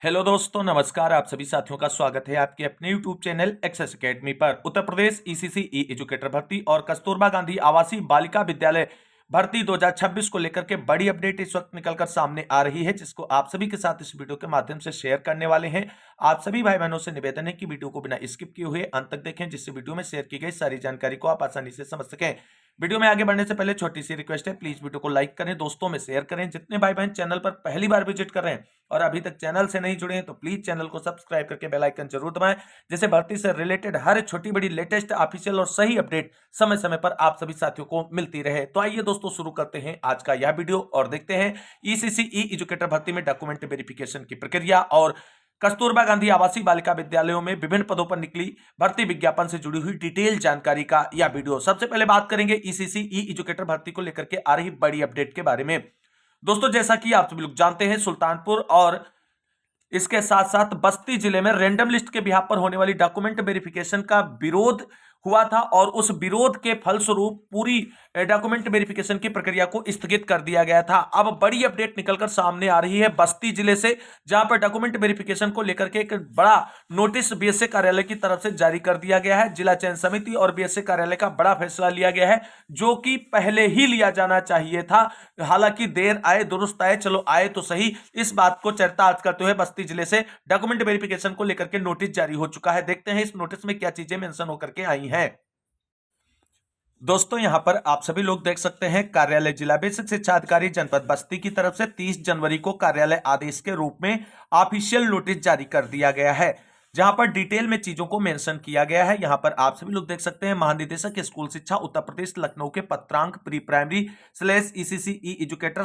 Hello दोस्तों, नमस्कार। आप सभी साथियों का स्वागत है आपके अपने यूट्यूब चैनल एक्सेस एकेडमी पर। उत्तर प्रदेश ईसीसी ई एजुकेटर भर्ती और कस्तूरबा गांधी आवासीय बालिका विद्यालय भर्ती 2026 को लेकर के बड़ी अपडेट इस वक्त निकलकर सामने आ रही है, जिसको आप सभी के साथ इस वीडियो के माध्यम से शेयर करने वाले हैं। आप सभी भाई बहनों से निवेदन है कि वीडियो को बिना स्किप किए हुए अंत तक देखें, जिससे वीडियो में शेयर की गई सारी जानकारी को आप आसानी से समझ सकें। वीडियो में आगे बढ़ने से पहले छोटी सी रिक्वेस्ट है, प्लीज वीडियो को लाइक करें, दोस्तों में शेयर करें। जितने भाई बहन चैनल पर पहली बार विजिट कर रहे हैं और अभी तक चैनल से नहीं जुड़े हैं तो प्लीज चैनल को सब्सक्राइब करके बेल आइकन जरूर दबाएं, जिससे भर्ती से रिलेटेड हर छोटी बड़ी लेटेस्ट ऑफिशियल और सही अपडेट समय समय पर आप सभी साथियों को मिलती रहे। तो आइए दोस्तों, शुरू करते हैं आज का यह वीडियो और देखते हैं ईसीसी ई एजुकेटर भर्ती में डॉक्यूमेंट वेरिफिकेशन की प्रक्रिया और कस्तूरबा गांधी आवासीय बालिका विद्यालयों में विभिन्न पदों पर निकली भर्ती विज्ञापन से जुड़ी हुई डिटेल जानकारी का यह वीडियो। सबसे पहले बात करेंगे ईसीसी ई एजुकेटर भर्ती को लेकर के आ रही बड़ी अपडेट के बारे में। दोस्तों, जैसा कि आप सभी लोग जानते हैं, सुल्तानपुर और इसके साथ साथ बस्ती जिले में रैंडम लिस्ट के बिहाफ पर होने वाली डॉक्यूमेंट वेरिफिकेशन का विरोध हुआ था और उस विरोध के फलस्वरूप पूरी डॉक्यूमेंट वेरिफिकेशन की प्रक्रिया को स्थगित कर दिया गया था। अब बड़ी अपडेट निकलकर सामने आ रही है बस्ती जिले से, जहां पर डॉक्यूमेंट वेरिफिकेशन को लेकर के एक बड़ा नोटिस बीएसए कार्यालय की तरफ से जारी कर दिया गया है। जिला चयन समिति और बीएसए कार्यालय का बड़ा फैसला लिया गया है, जो कि पहले ही लिया जाना चाहिए था। हालांकि देर आए दुरुस्त आए, चलो आए तो सही, इस बात को चरितार्थ करते हुए बस्ती जिले से डॉक्यूमेंट वेरिफिकेशन को लेकर के नोटिस जारी हो चुका है। देखते हैं इस नोटिस में क्या चीजें मेंशन होकर के आई हैं। दोस्तों, यहां पर आप सभी लोग देख सकते हैं, कार्यालय जिला बेसिक शिक्षा अधिकारी जनपद बस्ती की तरफ से 30 जनवरी को कार्यालय आदेश के रूप में ऑफिशियल नोटिस जारी कर दिया गया है, जहां पर डिटेल में चीजों को मेंशन किया गया है। यहां पर आप सभी लोग देख सकते हैं, महानिदेशक स्कूल शिक्षा उत्तर प्रदेश लखनऊ के पत्रांक प्री प्राइमरी /ईसीसी ई एजुकेटर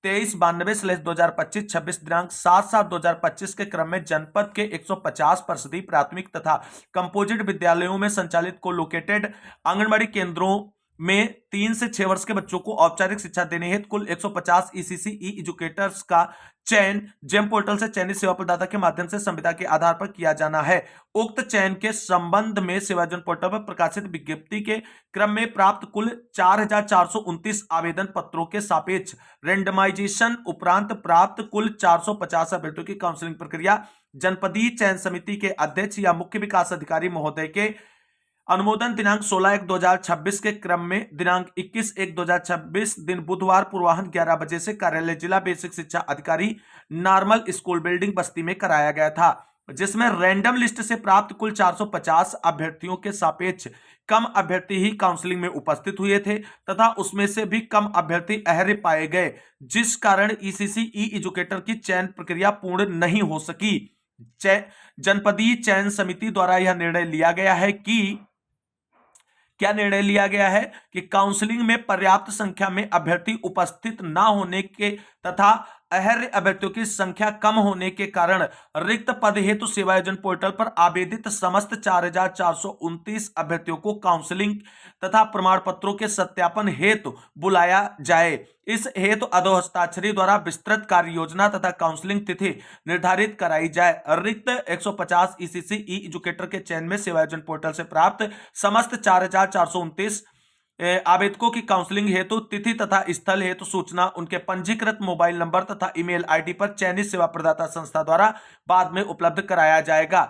/2392/2025 26 दिनांक 7/7/2025 के क्रम में जनपद के 150% प्राथमिक तथा कंपोजिट विद्यालयों में संचालित को लोकेटेड आंगनबाड़ी केंद्रों में 3 से 6 वर्ष के बच्चों को औपचारिक शिक्षा देने हेतु कुल 150 ईसीसी ई एजुकेटर्स का चयन जेम पोर्टल से चयनित सेवा प्रदाता के माध्यम से संविदा के आधार पर किया जाना है। उक्त चयन के संबंध में सेवाजन पोर्टल पर प्रकाशित विज्ञप्ति के क्रम में प्राप्त कुल 4429 आवेदन पत्रों के सापेक्ष रेंडमाइजेशन उपरांत प्राप्त कुल 450 अभ्यर्थियों की काउंसलिंग प्रक्रिया जनपदीय चयन समिति के अध्यक्ष या मुख्य विकास अधिकारी महोदय के अनुमोदन दिनांक 16/1/2026 के क्रम में दिनांक 21/1/2026 दिन बुधवार पूर्वाह्न 11 बजे से कार्यालय जिला बेसिक शिक्षा अधिकारी नॉर्मल स्कूल बिल्डिंग बस्ती में कराया गया था, जिसमें रैंडम लिस्ट से प्राप्त कुल 450 अभ्यर्थियों के सापेक्ष कम अभ्यर्थी ही काउंसलिंग में उपस्थित हुए थे तथा उसमें से भी कम अभ्यर्थी अहर्य पाए गए, जिस कारण ईसीसी ई एजुकेटर की चयन प्रक्रिया पूर्ण नहीं हो सकी। जनपदीय चयन समिति द्वारा यह निर्णय लिया गया है कि क्या निर्णय लिया गया है कि काउंसलिंग में पर्याप्त संख्या में अभ्यर्थी उपस्थित न होने के तथा अहर्य अभ्यर्थियों की संख्या कम होने के कारण रिक्त पद हेतु सेवायोजन पोर्टल पर आवेदित समस्त 4429 अभ्यर्थियों को काउंसलिंग तथा प्रमाण पत्रों के सत्यापन हेतु बुलाया जाए। इस हेतु अधोहस्ताक्षरी द्वारा विस्तृत कार्य योजना तथा काउंसलिंग तिथि निर्धारित कराई जाए। रिक्त 150 ईसीसी ई एजुकेटर के चयन में सेवायोजन पोर्टल से प्राप्त समस्त 4429 आवेदकों की काउंसलिंग हेतु तिथि तथा स्थल हेतु सूचना उनके पंजीकृत मोबाइल नंबर तथा ईमेल आईडी पर चयनित सेवा प्रदाता संस्था द्वारा बाद में उपलब्ध कराया जाएगा।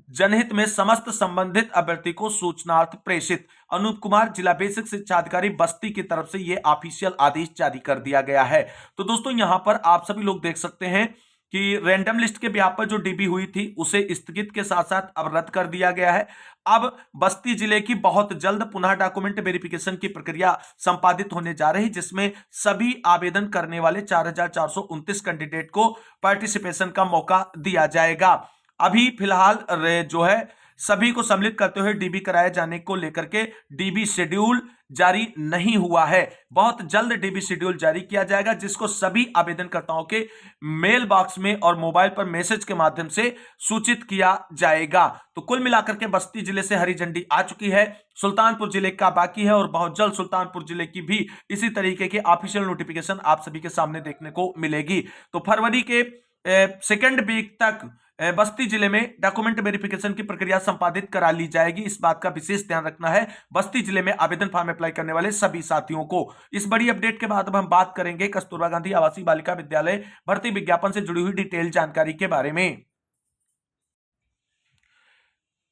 जनहित में समस्त संबंधित अभ्यर्थी को सूचनार्थ प्रेषित। अनूप कुमार, जिला बेसिक शिक्षा अधिकारी बस्ती की तरफ से यह ऑफिशियल आदेश जारी कर दिया गया है। तो दोस्तों, यहां पर आप सभी लोग देख सकते हैं कि रैंडम लिस्ट के बिहाफ पर जो डीबी हुई थी उसे स्थगित के साथ साथ अब रद्द कर दिया गया है। अब बस्ती जिले की बहुत जल्द पुनः डॉक्यूमेंट वेरिफिकेशन की प्रक्रिया संपादित होने जा रही, जिसमें सभी आवेदन करने वाले 4429 कैंडिडेट को पार्टिसिपेशन का मौका दिया जाएगा। अभी फिलहाल जो है सभी को सम्मिलित करते हुए डीबी कराए जाने को लेकर के डीबी शेड्यूल जारी नहीं हुआ है। बहुत जल्द डीबी शेड्यूल जारी किया जाएगा, जिसको सभी आवेदनकर्ताओं के मेल बॉक्स में और मोबाइल पर मैसेज के माध्यम से सूचित किया जाएगा। तो कुल मिलाकर के बस्ती जिले से हरी झंडी आ चुकी है, सुल्तानपुर जिले का बाकी है और बहुत जल्द सुल्तानपुर जिले की भी इसी तरीके की ऑफिशियल नोटिफिकेशन आप सभी के सामने देखने को मिलेगी। तो फरवरी के सेकेंड वीक तक बस्ती जिले में डॉक्यूमेंट वेरिफिकेशन की प्रक्रिया संपादित करा ली जाएगी। इस बात का विशेष ध्यान रखना है बस्ती जिले में आवेदन फॉर्म अप्लाई करने वाले सभी साथियों को। इस बड़ी अपडेट के बाद अब हम बात करेंगे कस्तूरबा गांधी आवासीय बालिका विद्यालय भर्ती विज्ञापन से जुड़ी हुई डिटेल जानकारी के बारे में।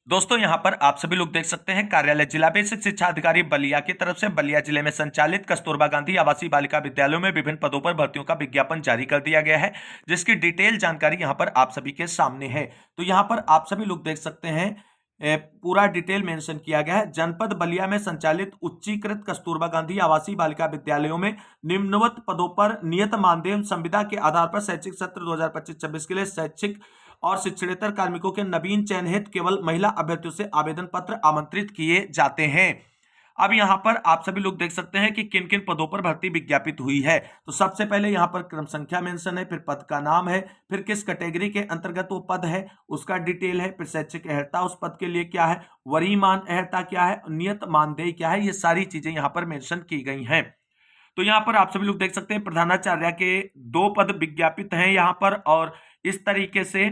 दोस्तों यहां पर आप सभी लोग देख सकते हैं कार्यालय जिला बेसिक शिक्षा अधिकारी बलिया की तरफ से बलिया जिले में संचालित कस्तूरबा गांधी आवासीय बालिका विद्यालयों में विभिन्न पदों पर भर्तियों का विज्ञापन जारी कर दिया गया है, जिसकी डिटेल जानकारी यहां पर आप सभी के सामने है। तो यहां पर आप सभी लोग देख सकते हैं पूरा डिटेल मेंशन किया गया है। जनपद बलिया में संचालित उच्चीकृत कस्तूरबा गांधी आवासीय बालिका विद्यालयों में निम्नवत पदों पर नियत मानदेय संविदा के आधार पर शैक्षिक सत्र 2025-26 के लिए शैक्षिक और शिक्षणेतर कार्मिकों के नवीन चयन हेतु केवल महिला अभ्यर्थियों से आवेदन पत्र आमंत्रित किए जाते हैं। अब यहां पर आप सभी लोग देख सकते हैं कि किन किन पदों पर भर्ती विज्ञापित हुई है। तो सबसे पहले यहां पर क्रम संख्या मेंशन है, फिर पद का नाम है, फिर किस कैटेगरी के अंतर्गत वो पद है उसका डिटेल है, फिर शैक्षिक अर्हता उस पद के लिए क्या है, वरीयमान अर्हता क्या है, नियत मानदेय क्या है, ये सारी चीजें यहां पर मेंशन की गई हैं। तो यहां पर आप सभी लोग देख सकते हैं प्रधानाचार्य के 2 पद विज्ञापित हैं यहां पर, और इस तरीके से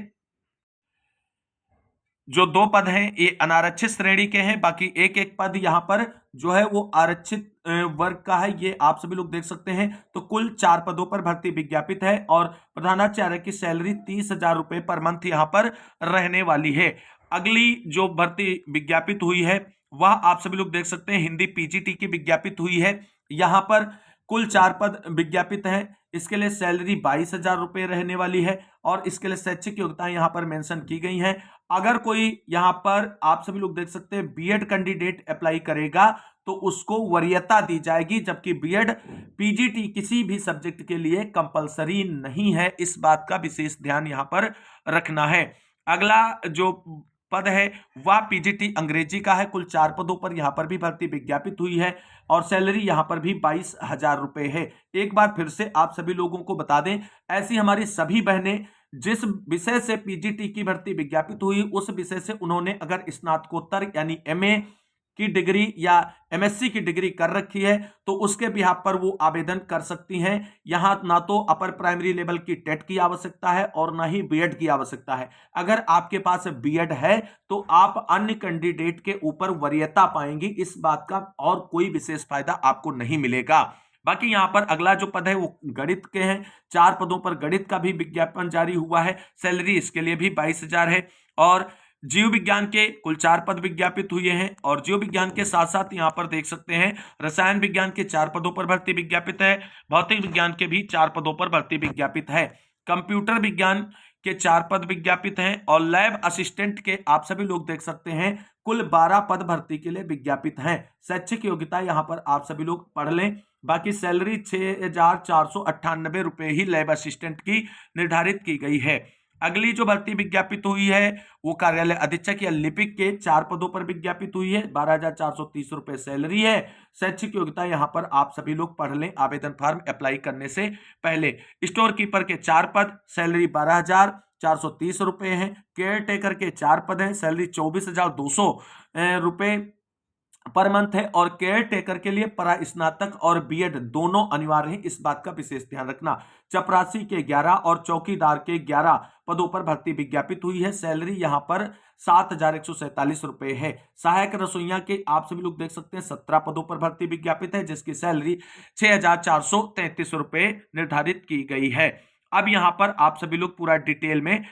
जो 2 पद हैं ये अनारक्षित श्रेणी के हैं, बाकी एक एक पद यहां पर जो है वो आरक्षित वर्ग का है, ये आप सभी लोग देख सकते हैं। तो कुल 4 पदों पर भर्ती विज्ञापित है और प्रधानाचार्य की सैलरी 30,000 रुपए पर मंथ यहां पर रहने वाली है। अगली जो भर्ती विज्ञापित हुई है वह आप सभी लोग देख सकते हैं हिंदी पीजीटी की विज्ञापित हुई है। यहां पर कुल 4 पद विज्ञापित हैं, इसके लिए सैलरी 22,000 रुपए रहने वाली है और इसके लिए शैक्षिक योग्यताएं यहां पर मेंशन की गई हैं। अगर कोई यहां पर आप सभी लोग देख सकते हैं बीएड कैंडिडेट अप्लाई करेगा तो उसको वरीयता दी जाएगी, जबकि बीएड पीजीटी किसी भी सब्जेक्ट के लिए कंपलसरी नहीं है। इस बात का विशेष ध्यान यहां पर रखना है। अगला जो पद है वह पीजीटी अंग्रेजी का है। कुल 4 पदों पर यहां पर भी भर्ती विज्ञापित हुई है और सैलरी यहां पर भी 22,000 रुपए है। एक बार फिर से आप सभी लोगों को बता दें, ऐसी हमारी सभी बहनें जिस विषय से पीजीटी की भर्ती विज्ञापित हुई उस विषय से उन्होंने अगर स्नातकोत्तर यानी एमए की डिग्री या एमएससी की डिग्री कर रखी है तो उसके बिहाफ पर वो आवेदन कर सकती हैं। यहां ना तो अपर प्राइमरी लेवल की टेट की आवश्यकता है और ना ही बीएड की आवश्यकता है। अगर आपके पास बीएड है तो आप अन्य कैंडिडेट के ऊपर वरीयता पाएंगी, इस बात का और कोई विशेष फायदा आपको नहीं मिलेगा। बाकी यहां पर अगला जो पद है वो गणित के हैं। 4 पदों पर गणित का भी विज्ञापन जारी हुआ है, सैलरी इसके लिए भी 22,000 है। और जीव विज्ञान के कुल 4 पद विज्ञापित हुए हैं और जीव विज्ञान के साथ साथ यहां पर देख सकते हैं रसायन विज्ञान के 4 पदों पर भर्ती विज्ञापित है, भौतिक विज्ञान के भी 4 पदों पर भर्ती विज्ञापित है, कंप्यूटर विज्ञान के 4 पद विज्ञापित हैं और लैब असिस्टेंट के आप सभी लोग देख सकते हैं कुल 12 पद भर्ती के लिए विज्ञापित हैं। शैक्षिक योग्यता यहां पर आप सभी लोग पढ़ लें। बाकी सैलरी 6,498 रुपए ही लैब असिस्टेंट की निर्धारित की गई है। अगली जो भर्ती विज्ञापित हुई है वो कार्यालय अधीक्षक या लिपिक के 4 पदों पर विज्ञापित हुई है, 12,430 रुपए सैलरी है। शैक्षिक योग्यता यहां पर आप सभी लोग पढ़ लें आवेदन फॉर्म अप्लाई करने से पहले। स्टोर कीपर के 4 पद, सैलरी 12,430 रुपए है। केयर टेकर के 4 पद हैं, सैलरी 24,200 रुपए पर मंथ है और केयर टेकर के लिए परा स्नातक और बीएड दोनों अनिवार्य है, इस बात का विशेष ध्यान रखना। चपरासी के 11 और चौकीदार के 11 पदों पर भर्ती विज्ञापित हुई है, सैलरी यहां पर 7,147 रुपए है। सहायक रसोइया के आप सभी लोग देख सकते हैं 17 पदों पर भर्ती विज्ञापित है, जिसकी सैलरी 6,433 रुपए निर्धारित की गई है। अब यहां पर आप सभी लोग पूरा डिटेल में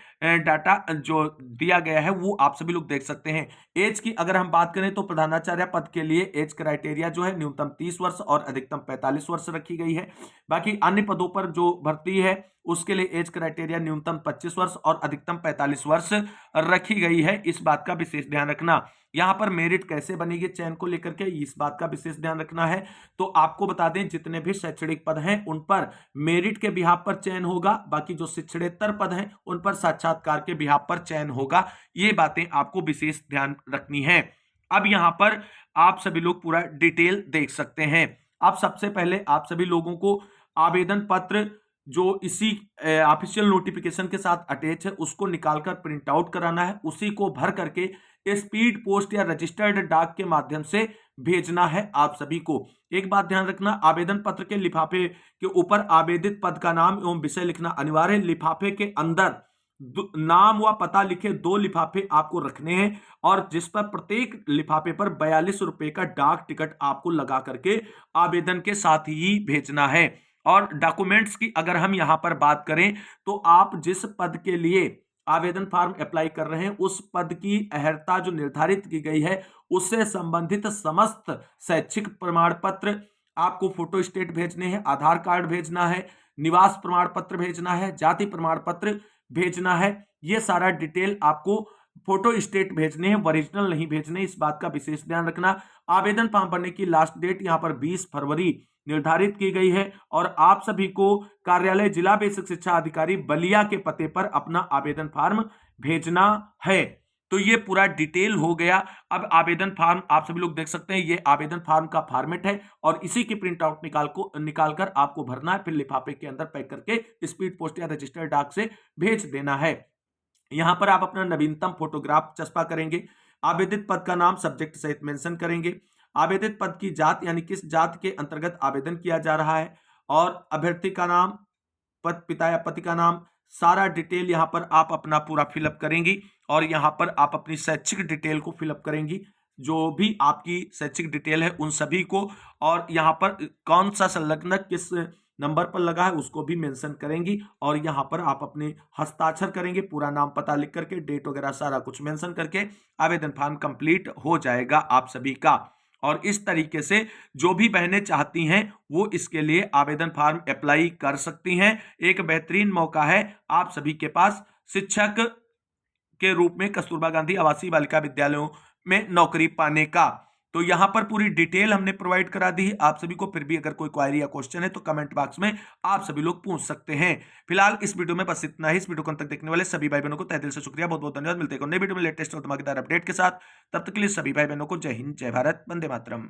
डाटा जो दिया गया है वो आप सभी लोग देख सकते हैं। एज की अगर हम बात करें तो प्रधानाचार्य पद के लिए एज क्राइटेरिया जो है न्यूनतम 30 वर्ष और अधिकतम 45 वर्ष रखी गई है। बाकी अन्य पदों पर जो भर्ती है उसके लिए एज क्राइटेरिया न्यूनतम 25 वर्ष और अधिकतम 45 वर्ष रखी गई है, इस बात का विशेष ध्यान रखना। यहां पर मेरिट कैसे बनेगी चयन को लेकर के इस बात का विशेष ध्यान रखना है। तो आपको बता दें जितने भी शैक्षणिक पद हैं उन पर मेरिट के बिहाफ पर चयन होगा, बाकी जो शिक्षणेतर पद हैं उन पर साक्षात्कार के बिहाफ पर चयन होगा। ये बातें आपको विशेष ध्यान रखनी है। अब यहां पर आप सभी लोग पूरा डिटेल देख सकते हैं। अब सबसे पहले आप सभी लोगों को आवेदन पत्र जो इसी ऑफिशियल नोटिफिकेशन के साथ अटैच है उसको निकालकर प्रिंट आउट कराना है, उसी को भर करके स्पीड पोस्ट या रजिस्टर्ड डाक के माध्यम से भेजना है आप सभी को। एक बात ध्यान रखना, आवेदन पत्र के लिफाफे के ऊपर आवेदित पद का नाम एवं विषय लिखना अनिवार्य है। लिफाफे के अंदर नाम व पता लिखे 2 लिफाफे आपको रखने हैं और जिस पर प्रत्येक लिफाफे पर 42 रुपए का डाक टिकट आपको लगा करके आवेदन के साथ ही भेजना है। और डॉक्यूमेंट्स की अगर हम यहां पर बात करें तो आप जिस पद के लिए आवेदन फॉर्म अप्लाई कर रहे हैं उस पद की अहर्ता जो निर्धारित की गई है उससे संबंधित समस्त शैक्षिक प्रमाण पत्र, आपको फोटो स्टेट भेजने हैं, आधार कार्ड भेजना है, निवास प्रमाण पत्र भेजना है, जाति प्रमाण पत्र भेजना है। ये सारा डिटेल आपको फोटो स्टेट भेजने हैं, ओरिजिनल नहीं भेजने, इस बात का विशेष ध्यान रखना। आवेदन फॉर्म भरने की लास्ट डेट यहां पर 20 फरवरी निर्धारित की गई है और आप सभी को कार्यालय जिला बेसिक शिक्षा अधिकारी बलिया के पते पर अपना आवेदन फॉर्म भेजना है। तो ये पूरा डिटेल हो गया। अब आवेदन फॉर्म आप सभी लोग देख सकते हैं, ये आवेदन फॉर्म का फॉर्मेट है और इसी की प्रिंट आउट निकालकर आपको भरना है, फिर लिफाफे के अंदर पैक करके स्पीड पोस्ट या रजिस्टर्ड डाक से भेज देना है। यहां पर आप अपना नवीनतम फोटोग्राफ चस्पा करेंगे, आवेदित पद का नाम सब्जेक्ट सहित मेंशन करेंगे, आवेदित पद की जात यानी किस जात के अंतर्गत आवेदन किया जा रहा है और अभ्यर्थी का नाम, पद पिता या पति का नाम, सारा डिटेल यहां पर आप अपना पूरा फिलअप करेंगी और यहां पर आप अपनी शैक्षिक डिटेल को फिलअप करेंगी, जो भी आपकी शैक्षिक डिटेल है उन सभी को, और यहां पर कौन सा संलग्नक किस नंबर पर लगा है उसको भी मेंशन करेंगी और यहां पर आप अपने हस्ताक्षर करेंगे, पूरा नाम पता लिख करके डेट वगैरह सारा कुछ मेंशन करके आवेदन फॉर्म कंप्लीट हो जाएगा आप सभी का। और इस तरीके से जो भी बहनें चाहती हैं वो इसके लिए आवेदन फॉर्म अप्लाई कर सकती हैं। एक बेहतरीन मौका है आप सभी के पास शिक्षक के रूप में कस्तूरबा गांधी आवासीय बालिका विद्यालयों में नौकरी पाने का। तो यहां पर पूरी डिटेल हमने प्रोवाइड करा दी है आप सभी को। फिर भी अगर कोई क्वायरी या क्वेश्चन है तो कमेंट बॉक्स में आप सभी लोग पूछ सकते हैं। फिलहाल इस वीडियो में बस इतना ही। इस वीडियो को अंत तक देखने वाले सभी भाई बहनों को तहे दिल से शुक्रिया, बहुत बहुत धन्यवाद। मिलते हैं नए वीडियो में लेटेस्ट और धमाकेदार अपडेट के साथ। तब तक के लिए सभी भाई बहनों को जय हिंद, जय भारत, वंदे मातरम।